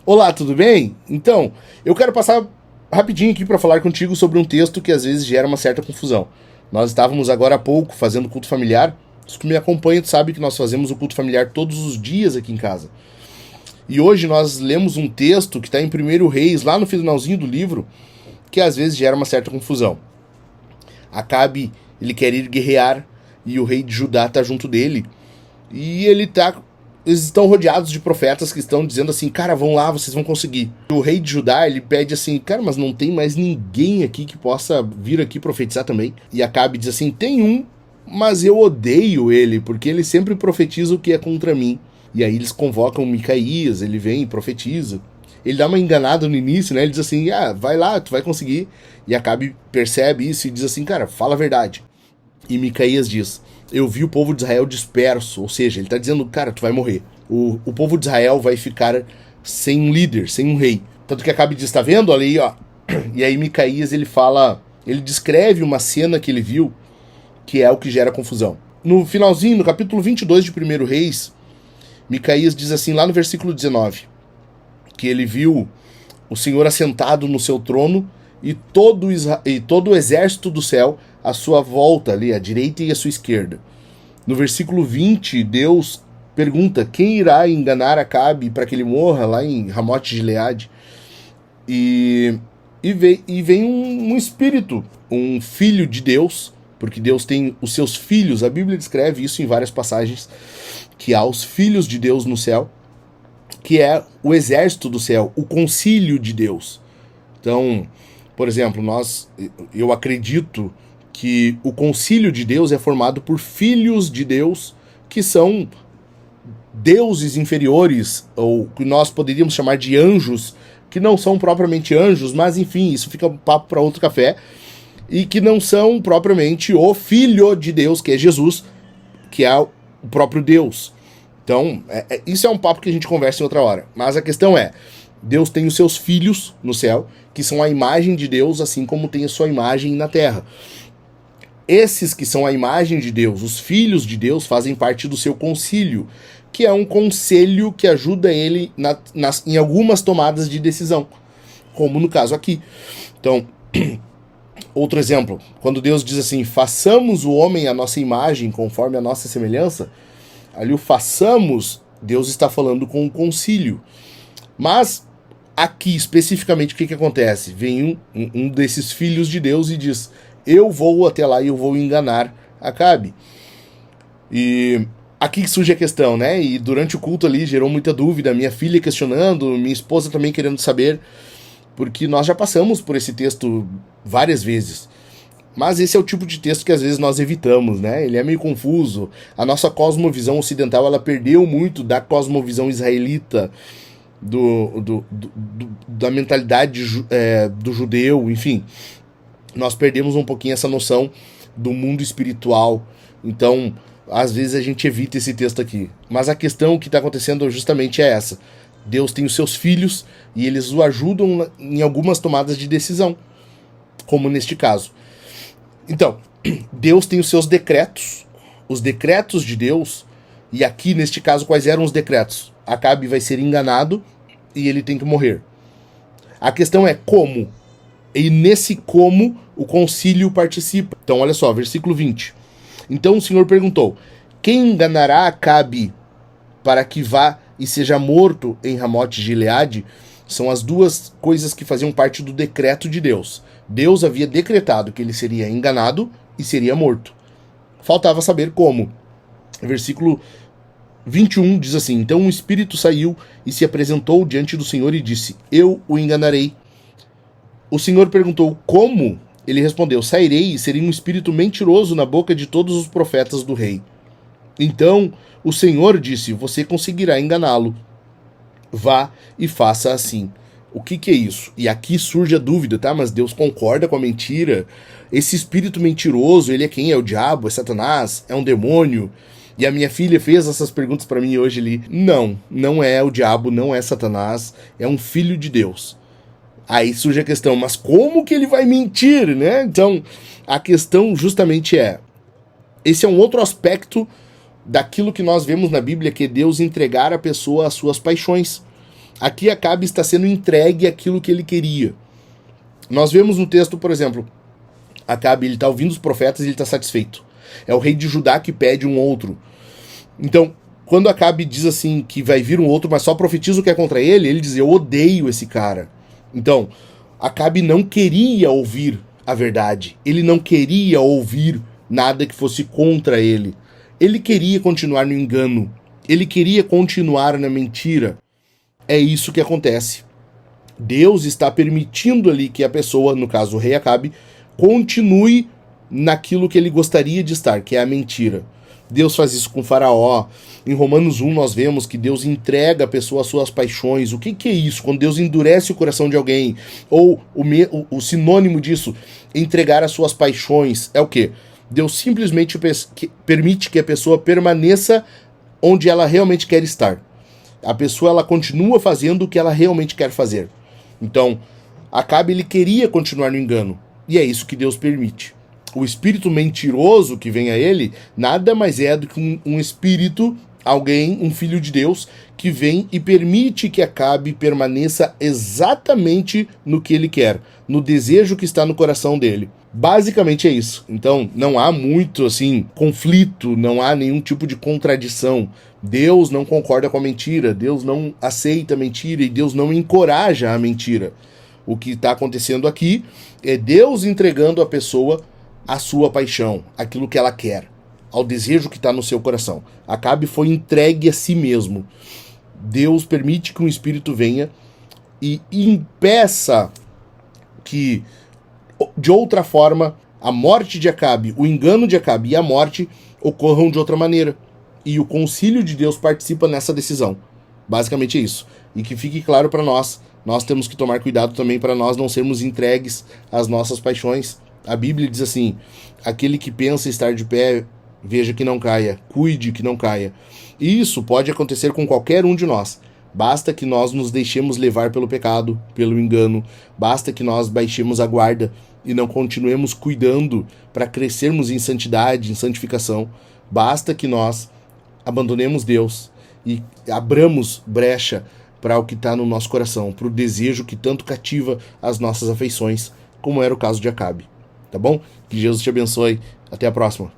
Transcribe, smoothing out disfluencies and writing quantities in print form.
Olá, tudo bem? Então, eu quero passar rapidinho aqui para falar contigo sobre um texto que às vezes gera uma certa confusão. Nós estávamos agora há pouco fazendo culto familiar. Os que me acompanham sabem que nós fazemos o culto familiar todos os dias aqui em casa. E hoje nós lemos um texto que está em 1 Reis, lá no finalzinho do livro, que às vezes gera uma certa confusão. Acabe, ele quer ir guerrear e o rei de Judá está junto dele. E eles estão rodeados de profetas que estão dizendo assim, cara, vão lá, vocês vão conseguir. O rei de Judá, ele pede assim, cara, mas não tem mais ninguém aqui que possa vir aqui profetizar também. E Acabe diz assim, tem um, mas eu odeio ele, porque ele sempre profetiza o que é contra mim. E aí eles convocam Micaías, ele vem e profetiza. Ele dá uma enganada no início, né? Ele diz assim, vai lá, tu vai conseguir. E Acabe percebe isso e diz assim, cara, fala a verdade. E Micaías diz, eu vi o povo de Israel disperso, ou seja, ele está dizendo, cara, tu vai morrer. O povo de Israel vai ficar sem um líder, sem um rei. Tanto que Acabe diz, tá vendo? Olha aí, ó. E aí Micaías, ele descreve uma cena que ele viu, que é o que gera confusão. No finalzinho, no capítulo 22 de 1 Reis, Micaías diz assim, lá no versículo 19, que ele viu o Senhor assentado no seu trono e todo o exército do céu à sua volta, ali, à direita e à sua esquerda. No versículo 20, Deus pergunta quem irá enganar Acabe para que ele morra lá em Ramote Gileade. E vem um espírito, um filho de Deus, porque Deus tem os seus filhos, a Bíblia descreve isso em várias passagens, que há os filhos de Deus no céu, que é o exército do céu, o concílio de Deus. Então, por exemplo, eu acredito que o concílio de Deus é formado por filhos de Deus que são deuses inferiores, ou que nós poderíamos chamar de anjos, que não são propriamente anjos, mas enfim, isso fica um papo para outro café, e que não são propriamente o filho de Deus, que é Jesus, que é o próprio Deus. Então, isso é um papo que a gente conversa em outra hora. Mas a questão é, Deus tem os seus filhos no céu, que são a imagem de Deus, assim como tem a sua imagem na terra. Esses que são a imagem de Deus, os filhos de Deus, fazem parte do seu concílio, que é um conselho que ajuda ele em algumas tomadas de decisão, como no caso aqui. Então, outro exemplo, quando Deus diz assim, façamos o homem à nossa imagem, conforme a nossa semelhança, ali o façamos, Deus está falando com o concílio. Mas aqui, especificamente, o que acontece? Vem um desses filhos de Deus e diz, eu vou até lá e eu vou enganar Acabe. E aqui surge a questão, né? E durante o culto ali gerou muita dúvida, minha filha questionando, minha esposa também querendo saber, porque nós já passamos por esse texto várias vezes. Mas esse é o tipo de texto que às vezes nós evitamos, né? Ele é meio confuso. A nossa cosmovisão ocidental, ela perdeu muito da cosmovisão israelita, da mentalidade do judeu, enfim. Nós perdemos um pouquinho essa noção do mundo espiritual. Então, às vezes a gente evita esse texto aqui. Mas a questão que está acontecendo justamente é essa. Deus tem os seus filhos e eles o ajudam em algumas tomadas de decisão, como neste caso. Então, Deus tem os seus decretos, os decretos de Deus, e aqui, neste caso, quais eram os decretos? Acabe vai ser enganado e ele tem que morrer. A questão é como. E nesse como, o concílio participa. Então, olha só, versículo 20. Então o Senhor perguntou, quem enganará Acabe para que vá e seja morto em Ramote Gileade? São as duas coisas que faziam parte do decreto de Deus. Deus havia decretado que ele seria enganado e seria morto. Faltava saber como. Versículo 21 diz assim, então um espírito saiu e se apresentou diante do Senhor e disse, eu o enganarei. O Senhor perguntou, como? Ele respondeu, sairei e serei um espírito mentiroso na boca de todos os profetas do rei. Então o Senhor disse, você conseguirá enganá-lo. Vá e faça assim. O que é isso? E aqui surge a dúvida, tá? Mas Deus concorda com a mentira? Esse espírito mentiroso, ele é quem? É o diabo? É Satanás? É um demônio? E a minha filha fez essas perguntas para mim hoje ali. Não, não é o diabo, não é Satanás, é um filho de Deus. Aí surge a questão, mas como que ele vai mentir, né? Então, a questão justamente esse é um outro aspecto daquilo que nós vemos na Bíblia, que é Deus entregar a pessoa às suas paixões. Aqui Acabe está sendo entregue aquilo que ele queria. Nós vemos no texto, por exemplo, Acabe, ele está ouvindo os profetas e ele está satisfeito. É o rei de Judá que pede um outro. Então, quando Acabe diz assim que vai vir um outro, mas só profetiza o que é contra ele, ele diz, eu odeio esse cara. Então, Acabe não queria ouvir a verdade. Ele não queria ouvir nada que fosse contra ele. Ele queria continuar no engano. Ele queria continuar na mentira. É isso que acontece. Deus está permitindo ali que a pessoa, no caso o rei Acabe, continue naquilo que ele gostaria de estar, que é a mentira. Deus faz isso com Faraó. Em Romanos 1 nós vemos que Deus entrega a pessoa às suas paixões. O que é isso? Quando Deus endurece o coração de alguém, ou o sinônimo disso, entregar as suas paixões, é o quê? Deus simplesmente permite que a pessoa permaneça onde ela realmente quer estar. A pessoa ela continua fazendo o que ela realmente quer fazer. Então, Acabe ele queria continuar no engano. E é isso que Deus permite. O espírito mentiroso que vem a ele nada mais é do que um espírito, alguém, um filho de Deus, que vem e permite que Acabe permaneça exatamente no que ele quer, no desejo que está no coração dele. Basicamente é isso. Então, não há muito, assim, conflito, não há nenhum tipo de contradição. Deus não concorda com a mentira, Deus não aceita a mentira e Deus não encoraja a mentira. O que está acontecendo aqui é Deus entregando a pessoa a sua paixão, aquilo que ela quer, ao desejo que está no seu coração. Acabe foi entregue a si mesmo. Deus permite que um espírito venha e impeça que, de outra forma, a morte de Acabe, o engano de Acabe e a morte ocorram de outra maneira. E o concílio de Deus participa nessa decisão. Basicamente é isso. E que fique claro para nós, nós temos que tomar cuidado também para nós não sermos entregues às nossas paixões. A Bíblia diz assim, aquele que pensa estar de pé, veja que não caia, cuide que não caia. E isso pode acontecer com qualquer um de nós. Basta que nós nos deixemos levar pelo pecado, pelo engano. Basta que nós baixemos a guarda e não continuemos cuidando para crescermos em santidade, em santificação. Basta que nós abandonemos Deus e abramos brecha para o que está no nosso coração, para o desejo que tanto cativa as nossas afeições, como era o caso de Acabe. Tá bom? Que Jesus te abençoe. Até a próxima.